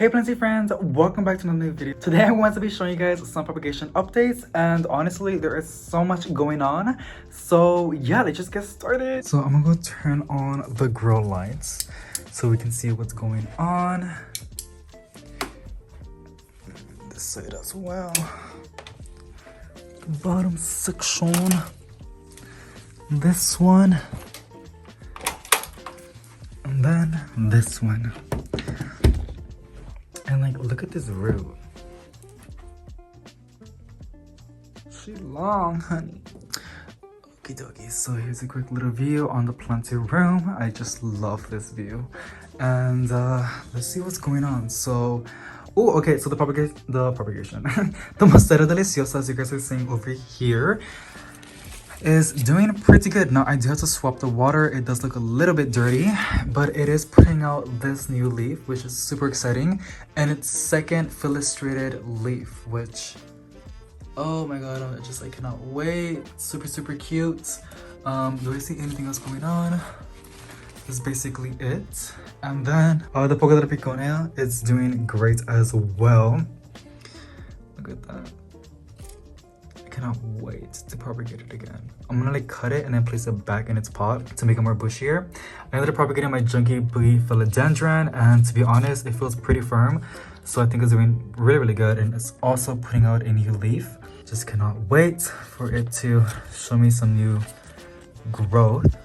Hey Plenty friends, welcome back to another new video. Today I want to be showing you guys some propagation updates, and honestly there is so much going on. So yeah, let's just get started. So I'm gonna go turn on the grow lights so we can see what's going on. This side as well. Bottom section. This one. And then this one. And like, look at this root. She long, honey. Okie dokie, so here's a quick little view on the planter room. I just love this view. And let's see what's going on. So, oh, okay, so the propagation, the monstera deliciosa, as you guys are seeing over here, is doing pretty good. Now I do have to swap the water. It does look a little bit dirty, but it is putting out this new leaf, which is super exciting, and its second filastrated leaf, which, oh my god, I cannot wait. Super cute. Do I see anything else going on? This is basically it. And then the Propagation is doing great as well. Look at that. Cannot wait to propagate it again. I'm gonna like cut it and then place it back in its pot to make it more bushier. I ended up propagating my junky boogie Philodendron, and to be honest, it feels pretty firm, so I think it's doing really good, and it's also putting out a new leaf. Just cannot wait for it to show me some new growth.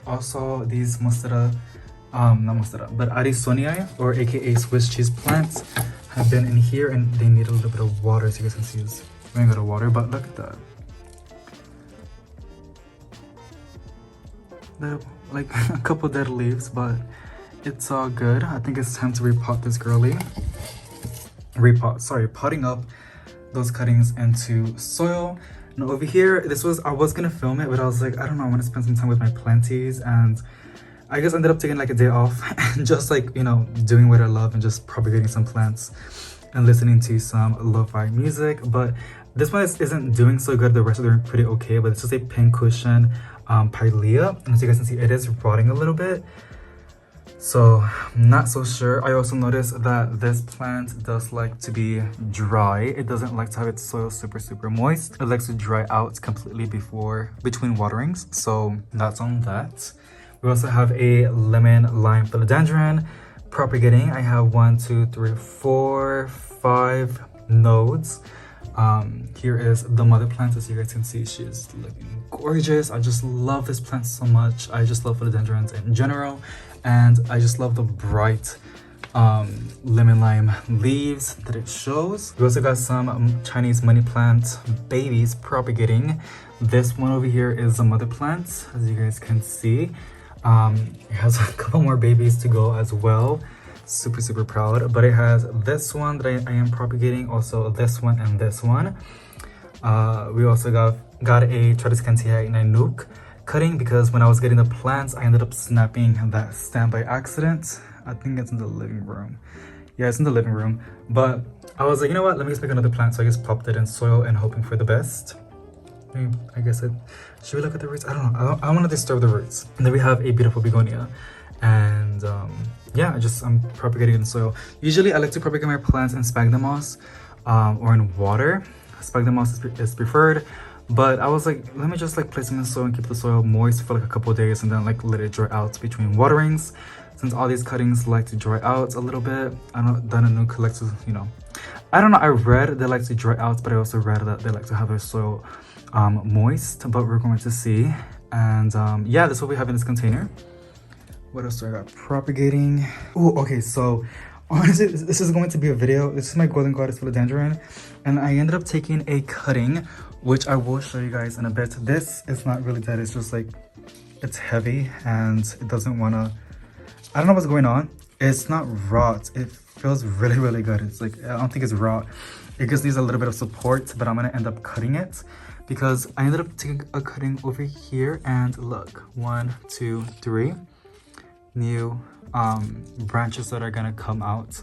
Also, these monstera, not monstera, but Addisonii, or aka Swiss cheese plants, have been in here, and they need a little bit of water, so you guys can see this running out of water. But look at that. They're like a couple dead leaves, but it's all good. I think it's time to repot this girly. Potting up those cuttings into soil. Now over here, I was gonna film it, but I was like, I don't know, I want to spend some time with my planties, and I just ended up taking like a day off and just like, you know, doing what I love and just propagating some plants and listening to some lo-fi music. But this one isn't doing so good. The rest are doing pretty okay, but it's just a pincushion pilea, and as you guys can see, it is rotting a little bit, so I'm not so sure. I also noticed that this plant does like to be dry. It doesn't like to have its soil super moist. It likes to dry out completely between waterings, so that's on that. We also have a lemon lime philodendron propagating. I have 1, 2, 3, 4, 5 nodes. Here is the mother plant. As you guys can see, she is looking gorgeous. I just love this plant so much. I just love philodendrons in general, and I just love the bright lemon lime leaves that it shows. We also got some Chinese money plant babies propagating. This one over here is the mother plant, as you guys can see. It has a couple more babies to go as well. Super proud. But it has this one that I am propagating, also this one and this one. We also got a Tradescantia Nanook cutting, because when I was getting the plants, I ended up snapping that stem by accident. I think it's in the living room. Yeah, it's in the living room. But I was like, you know what, let me just make another plant. So I just popped it in soil and hoping for the best. I guess should we look at the roots? I don't know. I don't want to disturb the roots. And then we have a beautiful begonia, and yeah, I'm propagating in soil. Usually I like to propagate my plants in sphagnum moss or in water. Sphagnum moss is preferred, but I was like, let me just like place them in soil and keep the soil moist for like a couple of days, and then like let it dry out between waterings, since all these cuttings like to dry out a little bit. I know that a new collector, you know, I don't know, I read they like to dry out, but I also read that they like to have their soil moist, but we're going to see. And yeah, that's what we have in this container. What else do I got propagating? Oh, okay, so honestly, this is going to be a video. This is my golden goddess philodendron, and I ended up taking a cutting, which I will show you guys in a bit. This is not really dead. It's just like, it's heavy and it doesn't want to, I don't know what's going on. It's not rot. It feels really good. It's like, I don't think it's rot. It just needs a little bit of support, but I'm gonna end up cutting it, because I ended up taking a cutting over here, and look, 1, 2, 3 new branches that are gonna come out,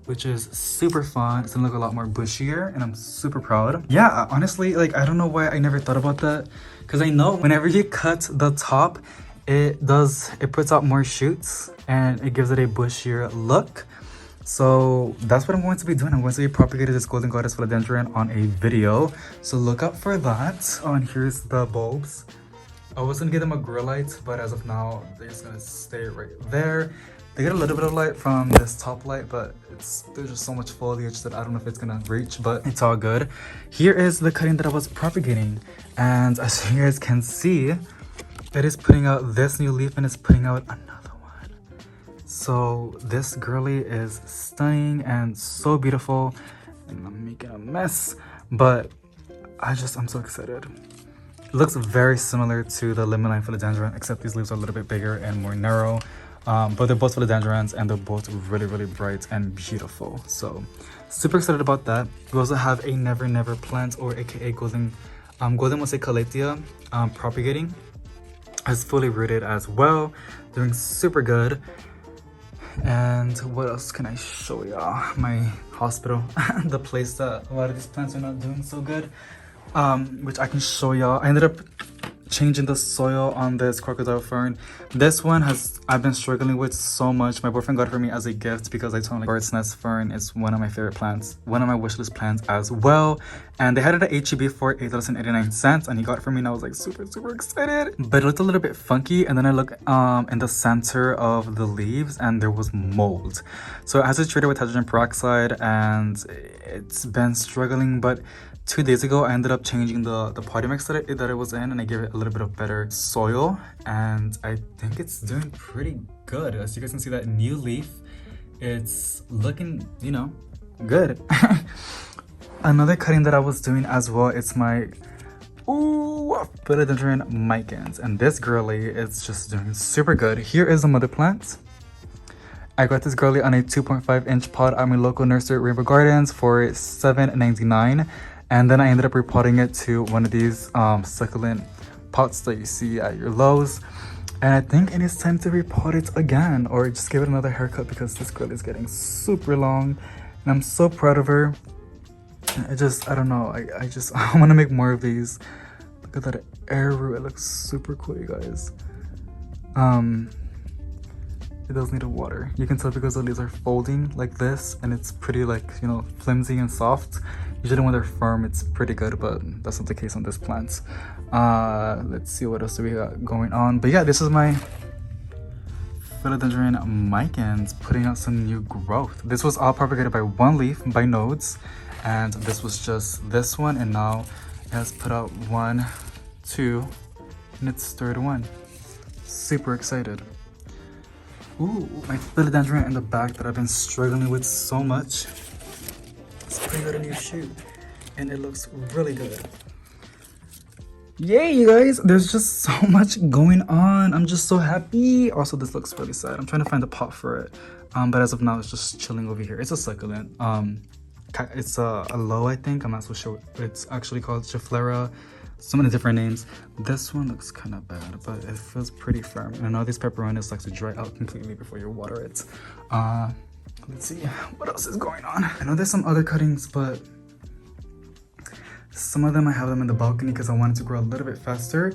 which is super fun. It's gonna look a lot more bushier, and I'm super proud. Yeah, honestly, like, I don't know why I never thought about that, because I know whenever you cut the top, it puts out more shoots and it gives it a bushier look. So that's what I'm going to be doing. I'm going to be propagating this golden goddess philodendron on a video. So look out for that. Oh, and here's the bulbs. I was gonna give them a grow light, but as of now, they're just gonna stay right there. They get a little bit of light from this top light, but there's just so much foliage that I don't know if it's gonna reach, but it's all good. Here is the cutting that I was propagating, and as you guys can see, it is putting out this new leaf and it's putting out another one. So this girly is stunning and so beautiful, and I'm making a mess, but I'm so excited. It looks very similar to the lemon lime philodendron, except these leaves are a little bit bigger and more narrow. But they're both philodendrons and they're both really, really bright and beautiful. So super excited about that. We also have a never never plant, or aka golden mosaic calathea, propagating. It's fully rooted as well, doing super good. And what else can I show y'all? My hospital, the place that a lot of these plants are not doing so good. Which I can show y'all. I ended up changing the soil on this crocodile fern. This one I've been struggling with so much. My boyfriend got it for me as a gift because I told him like bird's nest fern is one of my favorite plants, one of my wishlist plants as well. And they had it at HEB for $8.89, and he got it for me and I was like super excited. But it looked a little bit funky, and then I looked in the center of the leaves and there was mold. So it has to treat it with hydrogen peroxide and it's been struggling, but 2 days ago, I ended up changing the potty mix that it was in, and I gave it a little bit of better soil, and I think it's doing pretty good. As you guys can see, that new leaf, it's looking, you know, good. Another cutting that I was doing as well, it's my Philodendron micans, and this girly is just doing super good. Here is the mother plant. I got this girly on a 2.5-inch pot at my local nursery at Rainbow Gardens for $7.99. And then I ended up repotting it to one of these succulent pots that you see at your Lowe's. And I think it is time to repot it again, or just give it another haircut, because this girl is getting super long. And I'm so proud of her. I don't know. I want to make more of these. Look at that air root. It looks super cool, you guys. It does need a water. You can tell because the leaves are folding like this, and it's pretty, like, you know, flimsy and soft. Usually when they're firm, it's pretty good, but that's not the case on this plant. Let's see what else do we got going on. But yeah, this is my Philodendron micans putting out some new growth. This was all propagated by one leaf, by nodes, and this was just this one, and now it has put out 1, 2, and its third one. Super excited. Ooh, my philodendron in the back that I've been struggling with so much. It's pretty good a new shoot, and it looks really good. Yay, you guys! There's just so much going on. I'm just so happy. Also, this looks really sad. I'm trying to find a pot for it, but as of now, it's just chilling over here. It's a succulent. It's a low, I think. I'm not so sure. It's actually called Chiflera. So many different names. This one looks kind of bad, but it feels pretty firm. And I know these peperonis like to dry out completely before you water it. Let's see what else is going on. I know there's some other cuttings, but some of them I have them in the balcony because I wanted to grow a little bit faster.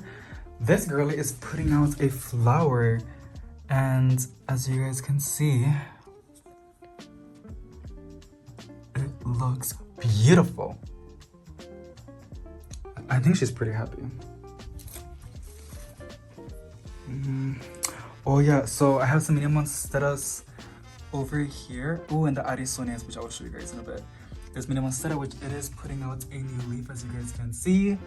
This girly is putting out a flower, and as you guys can see, it looks beautiful. I think she's pretty happy. Oh yeah, so I have some mini monsteras over here. Oh, and the Arisonias, which I will show you guys in a bit. There's mini monstera, which it is putting out a new leaf, as you guys can see.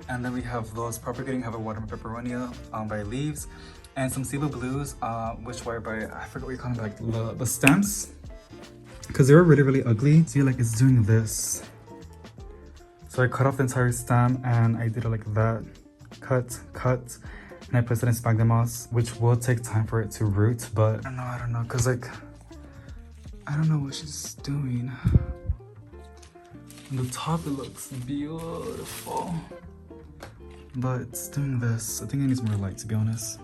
And then we have those propagating, have a watermelon peperonia by leaves. And some Cebu blues, which were by, I forget what you call them, like the stems. Because they were really, really ugly. See, like it's doing this. So I cut off the entire stem and I did it like that. Cut, and I placed it in sphagnum moss, which will take time for it to root, but I don't know, cause like, I don't know what she's doing. On the top it looks beautiful, but it's doing this. I think it needs more light, to be honest.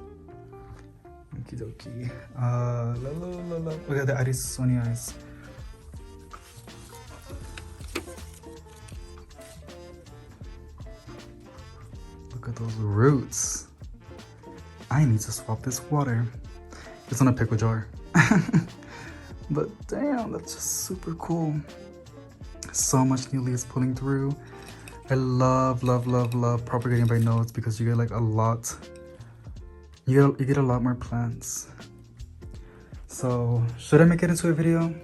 Okie dokie. Look at the Arisonias. Look at those roots. I need to swap this water. It's on a pickle jar. But damn, that's just super cool. So much new leaves pulling through. I love propagating by nodes because you get like a lot. You get a lot more plants. So should I make it into a video?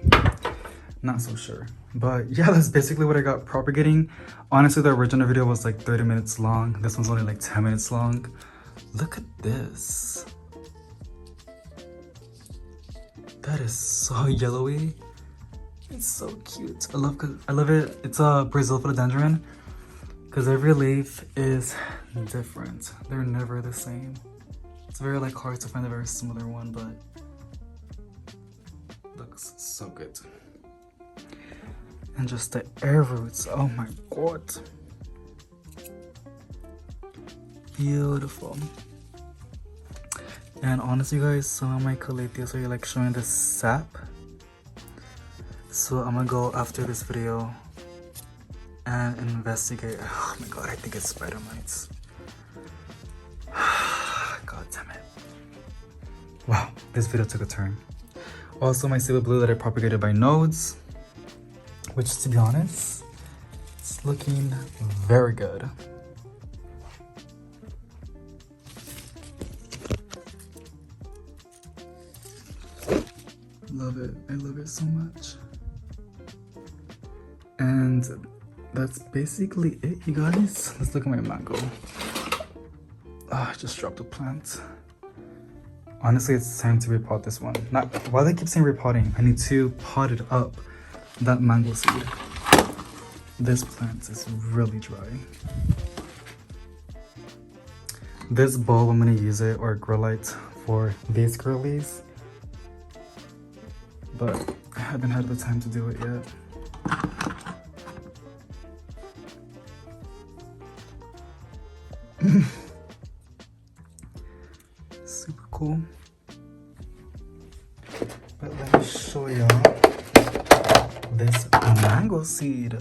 Not so sure. But yeah, that's basically what I got propagating. Honestly, the original video was like 30 minutes long. This one's only like 10 minutes long. Look at this. That is so yellowy. It's so cute. I love it. It's a Brazil Philodendron because every leaf is different. They're never the same. It's very like hard to find a very similar one, but looks so good. And just the air roots. Oh my god. Beautiful. And honestly guys, some of my calatheas are like showing the sap. So I'm gonna go after this video and investigate. Oh my god, I think it's spider mites. God damn it. Wow, this video took a turn. Also my Cebu blue that I propagated by nodes, which to be honest, it's looking very good. Love it. I love it so much. And that's basically it, you guys. Let's look at my mango. I just dropped a plant. Honestly, it's time to repot this one. Not while I keep saying repotting, I need to pot it up. That mango seed. This plant is really dry. This bulb, I'm gonna use it or grow light for these girlies. But I haven't had the time to do it yet. Super cool. But let me show y'all this mango seed.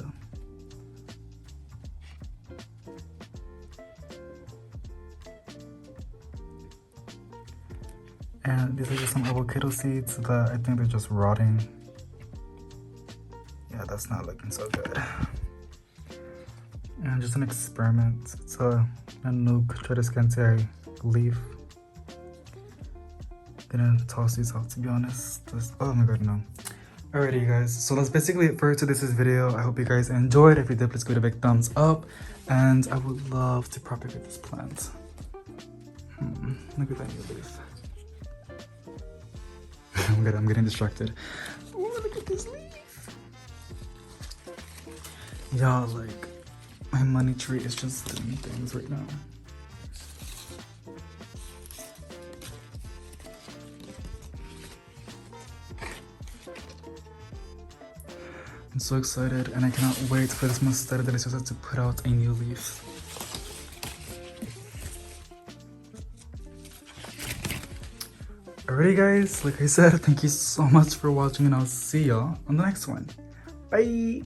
And these are just some avocado seeds that I think they're just rotting. Yeah, that's not looking so good. And just an experiment. It's a nuke tradescantia leaf. Gonna toss these out, to be honest. Oh my god, no. Alrighty, you guys. So that's basically it for today's video. I hope you guys enjoyed. If you did, please give it a big thumbs up. And I would love to propagate this plant. Look at that new leaf. I'm getting distracted. Ooh, look at this leaf. Y'all, like, my money tree is just doing things right now. I'm so excited and I cannot wait for this monstera deliciosa to put out a new leaf. Alrighty guys, like I said, thank you so much for watching and I'll see y'all on the next one. Bye!